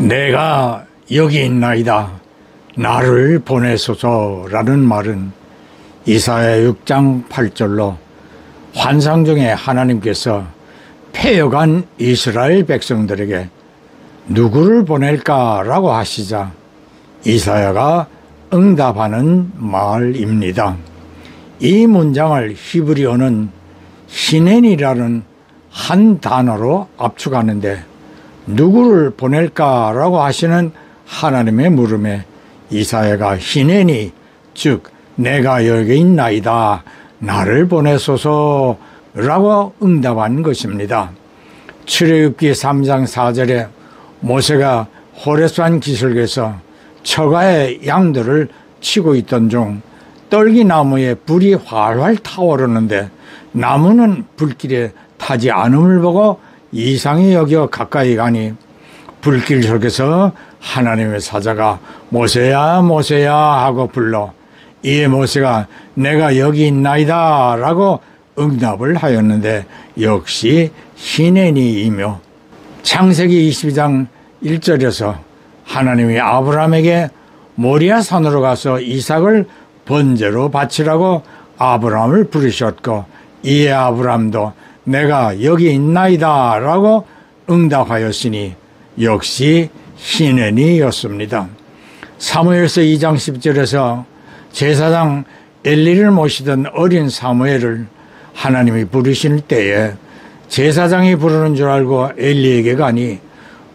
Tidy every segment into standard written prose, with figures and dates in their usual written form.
내가 여기 있나이다. 나를 보내소서라는 말은 이사야 6장 8절로 환상 중에 하나님께서 패여간 이스라엘 백성들에게 누구를 보낼까라고 하시자 이사야가 응답하는 말입니다. 이 문장을 히브리어는 히넨이라는 한 단어로 압축하는데 누구를 보낼까라고 하시는 하나님의 물음에 이사야가 히넨이 즉 내가 여기 있나이다 나를 보내소서라고 응답한 것입니다. 출애굽기 3장 4절에 모세가 호렙산 기슭에서 처가의 양들을 치고 있던 중 떨기나무에 불이 활활 타오르는데 나무는 불길에 타지 않음을 보고 이상히 여겨 가까이 가니 불길 속에서 하나님의 사자가 모세야 모세야 하고 불러 이에 모세가 내가 여기 있나이다 라고 응답을 하였는데 역시 히넨이이며 창세기 22장 1절에서 하나님이 아브라함에게 모리아 산으로 가서 이삭을 번제로 바치라고 아브라함을 부르셨고 이에 아브라함도 내가 여기 있나이다 라고 응답하였으니 역시 히넨이었습니다. 사무엘서 2장 10절에서 제사장 엘리를 모시던 어린 사무엘을 하나님이 부르실 때에 제사장이 부르는 줄 알고 엘리에게 가니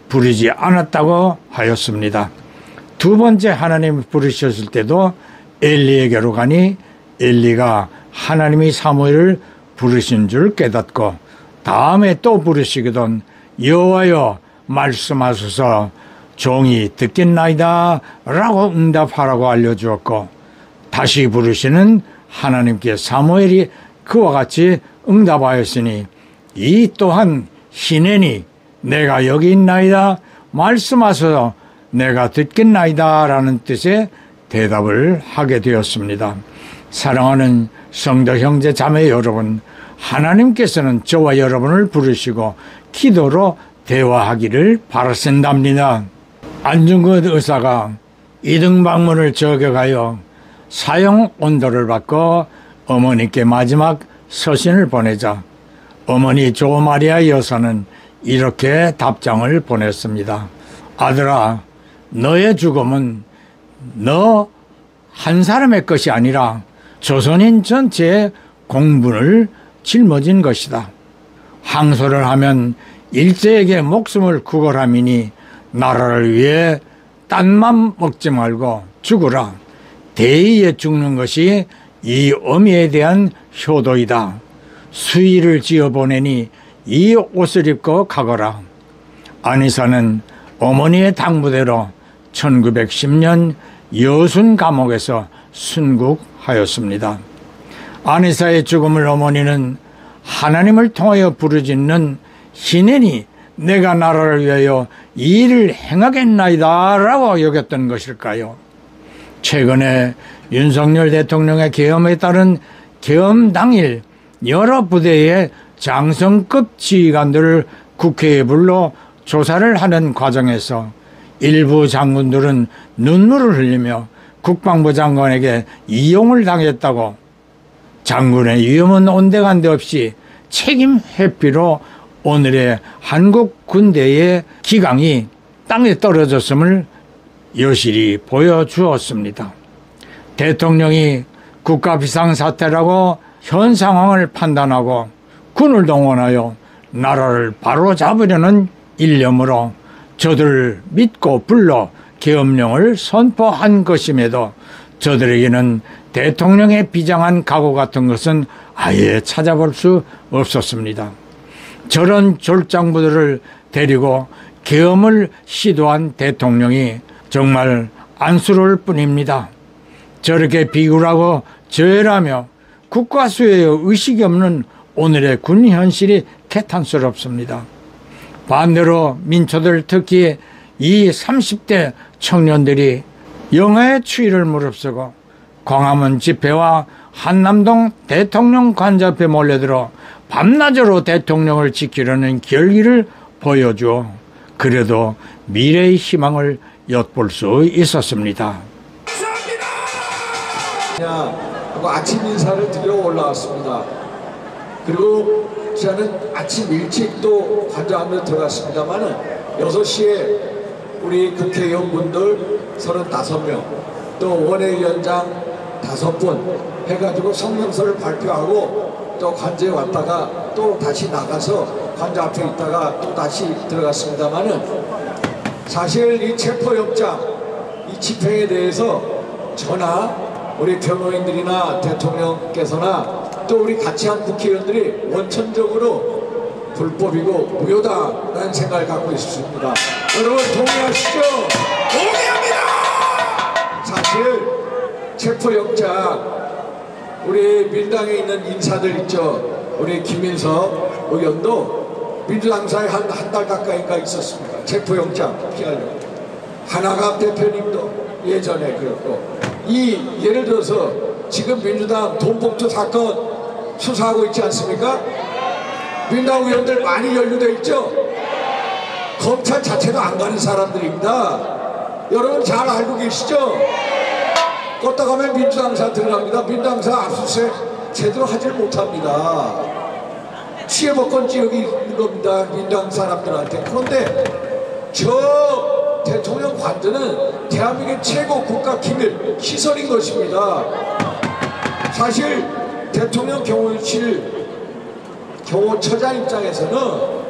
부르지 않았다고 하였습니다. 두 번째 하나님이 부르셨을 때도 엘리에게로 가니 엘리가 하나님이 사무엘을 부르신 줄 깨닫고 다음에 또 부르시거든 여호와여 말씀하소서 종이 듣겠나이다 라고 응답하라고 알려주었고 다시 부르시는 하나님께 사무엘이 그와 같이 응답하였으니 이 또한 히넨이 내가 여기 있나이다 말씀하소서 내가 듣겠나이다 라는 뜻의 대답을 하게 되었습니다. 사랑하는 성도 형제 자매 여러분, 하나님께서는 저와 여러분을 부르시고 기도로 대화하기를 바라신답니다. 안중근 의사가 이등방문을 저격하여 사형 온도를 받고 어머니께 마지막 서신을 보내자 어머니 조마리아 여사는 이렇게 답장을 보냈습니다. 아들아, 너의 죽음은 너 한 사람의 것이 아니라 조선인 전체의 공분을 짊어진 것이다. 항소를 하면 일제에게 목숨을 구걸함이니 나라를 위해 딴맘 먹지 말고 죽으라. 대의에 죽는 것이 이 어미에 대한 효도이다. 수의를 지어 보내니 이 옷을 입고 가거라. 안의사는 어머니의 당부대로 1910년 여순 감옥에서 순국하였습니다. 안의사의 죽음을 어머니는 하나님을 통하여 부르짖는 히넨이 내가 나라를 위하여 이 일을 행하겠나이다 라고 여겼던 것일까요? 최근에 윤석열 대통령의 계엄에 따른 계엄 당일 여러 부대의 장성급 지휘관들을 국회에 불러 조사를 하는 과정에서 일부 장군들은 눈물을 흘리며 국방부 장관에게 이용을 당했다고 장군의 위험은 온데간데 없이 책임 회피로 오늘의 한국 군대의 기강이 땅에 떨어졌음을 여실히 보여주었습니다. 대통령이 국가 비상사태라고 현 상황을 판단하고 군을 동원하여 나라를 바로잡으려는 일념으로 저들을 믿고 불러 계엄령을 선포한 것임에도 저들에게는 대통령의 비장한 각오 같은 것은 아예 찾아볼 수 없었습니다. 저런 졸장부들을 데리고 계엄을 시도한 대통령이 정말 안쓰러울 뿐입니다. 저렇게 비굴하고 저열하며 국가 수혜에 의식이 없는 오늘의 군 현실이 개탄스럽습니다. 반대로 민초들 특히 이 30대 청년들이 영아의 추위를 무릅쓰고 광화문 집회와 한남동 대통령 관저 앞에 몰려들어 밤낮으로 대통령을 지키려는 결기를 보여주어 그래도 미래의 희망을 엿볼 수 있었습니다. 아침 인사를 드리러 올라왔습니다. 그리고 저는 아침 일찍 또 관저안으로 들어갔습니다만은 6시에 우리 국회의원분들 35명 또 원외위원장 5분 해가지고 성명서를 발표하고 또 관저에 왔다가 또 다시 나가서 관저 앞에 있다가 또 다시 들어갔습니다만은 사실 이 체포영장 이 집행에 대해서 저나 우리 변호인들이나 대통령께서나 또 우리 같이 한 국회의원들이 원천적으로 불법이고 무효다라는 생각을 갖고 있습니다. 여러분 동의하시죠? 동의합니다! 사실 체포영장 우리 민당에 있는 인사들 있죠. 우리 김민석 의원도 민주당사에 한 달 가까이가 있었습니다. 체포영장 피하려고. 하나갑 대표님도 예전에 그랬고 예를 들어서 지금 민주당 돈봉투 사건 수사하고 있지 않습니까? 민주당 의원들 많이 연루되어 있죠? 검찰 자체도 안 가는 사람들입니다. 여러분 잘 알고 계시죠? 껐다 가면 민주당사 들어갑니다. 민주당사 압수수색 제대로 하질 못합니다. 취해먹건 지역이 있는 겁니다. 민주당 사람들한테. 그런데 저 대통령 관저는 대한민국의 최고 국가 기밀 시설인 것입니다. 사실 대통령 경호실 경호처장 입장에서는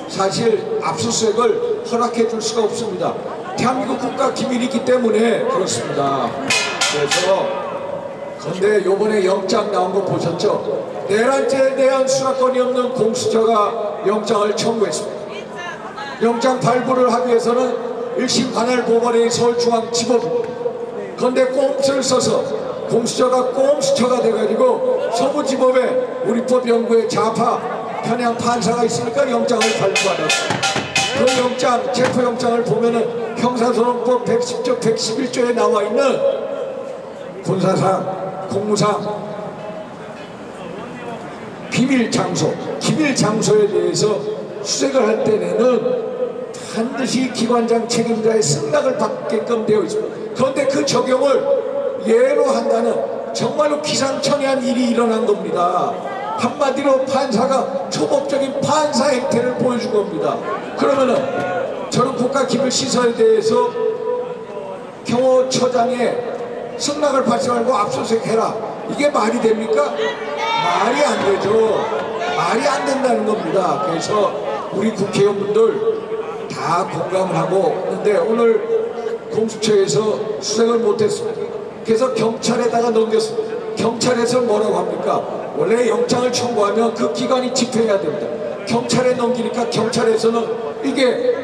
사실 압수수색을 허락해 줄 수가 없습니다. 대한민국 국가 기밀이기 때문에 그렇습니다. 그래서 그런데 요번에 영장 나온 거 보셨죠? 내란죄에 대한 수사권이 없는 공수처가 영장을 청구했습니다. 영장 발부를 하기 위해서는 1심 관할 법원의 서울중앙지법 그런데 꼼수를 써서 공수처가 꼼수처가 돼가지고 서부지법에 우리법 연구의 좌파 편향 판사가 있으니까 영장을 발부받았습니다. 그 영장, 체포영장을 보면은 형사소송법 110조, 111조에 나와 있는 군사상, 공무상 비밀 장소에 대해서 수색을 할 때는 반드시 기관장 책임자의 승낙을 받게끔 되어 있습니다. 그런데 그 적용을 예로 한다는 정말로 기상천외한 일이 일어난 겁니다. 한마디로 판사가 초법적인 판사 행태를 보여준 겁니다. 그러면은 저는 국가기밀시설에 대해서 경호처장의 승낙을 받지 말고 압수수색해라. 이게 말이 됩니까? 말이 안 되죠. 말이 안 된다는 겁니다. 그래서 우리 국회의원분들 다 공감을 하고 있는데 오늘 공수처에서 수색을 못했습니다. 그래서 경찰에다가 넘겼습니다. 경찰에서 뭐라고 합니까? 원래 영장을 청구하면 그 기관이 집행해야 됩니다. 경찰에 넘기니까 경찰에서는 이게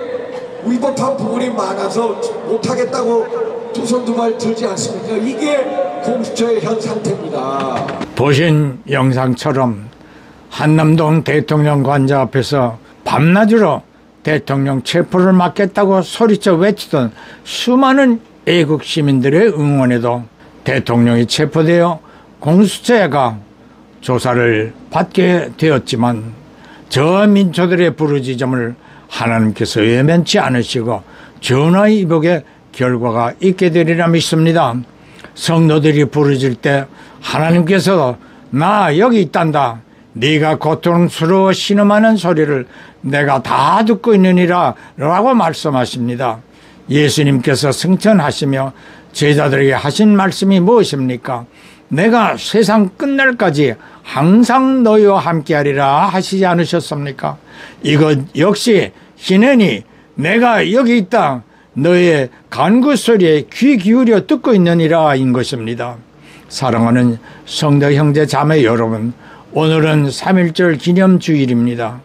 위법한 부분이 많아서 못하겠다고 두 손 두 발 들지 않습니까? 이게 공수처의 현 상태입니다. 보신 영상처럼 한남동 대통령 관저 앞에서 밤낮으로 대통령 체포를 막겠다고 소리쳐 외치던 수많은 애국 시민들의 응원에도 대통령이 체포되어 공수처가 조사를 받게 되었지만 저 민초들의 부르짖음을 하나님께서 외면치 않으시고 전화위복의 결과가 있게 되리라 믿습니다. 성도들이 부르짖을 때 하나님께서 나 여기 있단다. 네가 고통스러워 신음하는 소리를 내가 다 듣고 있느니라 라고 말씀하십니다. 예수님께서 승천하시며 제자들에게 하신 말씀이 무엇입니까? 내가 세상 끝날까지 항상 너희와 함께하리라 하시지 않으셨습니까? 이것 역시 희년이 내가 여기 있다. 너의 간구 소리에 귀 기울여 듣고 있느니라 인 것입니다. 사랑하는 성도 형제 자매 여러분, 오늘은 3.1절 기념주일입니다.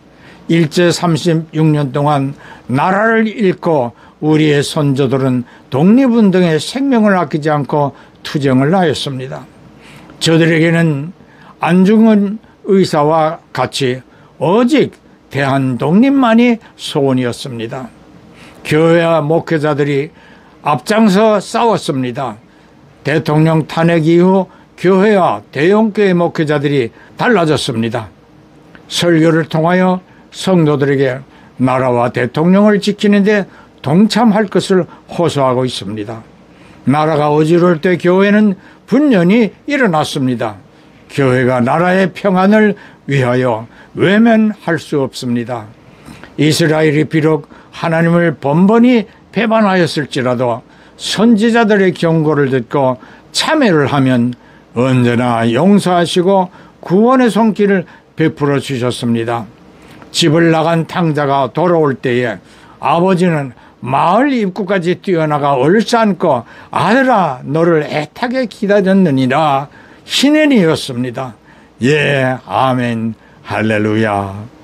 일제 36년 동안 나라를 잃고 우리의 선조들은 독립운동에 생명을 아끼지 않고 투쟁을 하였습니다. 저들에게는 안중근 의사와 같이 오직 대한독립만이 소원이었습니다. 교회와 목회자들이 앞장서 싸웠습니다. 대통령 탄핵 이후 교회와 대형교회 목회자들이 달라졌습니다. 설교를 통하여 성도들에게 나라와 대통령을 지키는데 동참할 것을 호소하고 있습니다. 나라가 어지러울 때 교회는 분연히 일어났습니다. 교회가 나라의 평안을 위하여 외면할 수 없습니다. 이스라엘이 비록 하나님을 번번이 배반하였을지라도 선지자들의 경고를 듣고 참회를 하면 언제나 용서하시고 구원의 손길을 베풀어 주셨습니다. 집을 나간 탕자가 돌아올 때에 아버지는 마을 입구까지 뛰어나가 얼싸안고 아들아 너를 애타게 기다렸느니라 희년이었습니다. 예, 아멘, 할렐루야.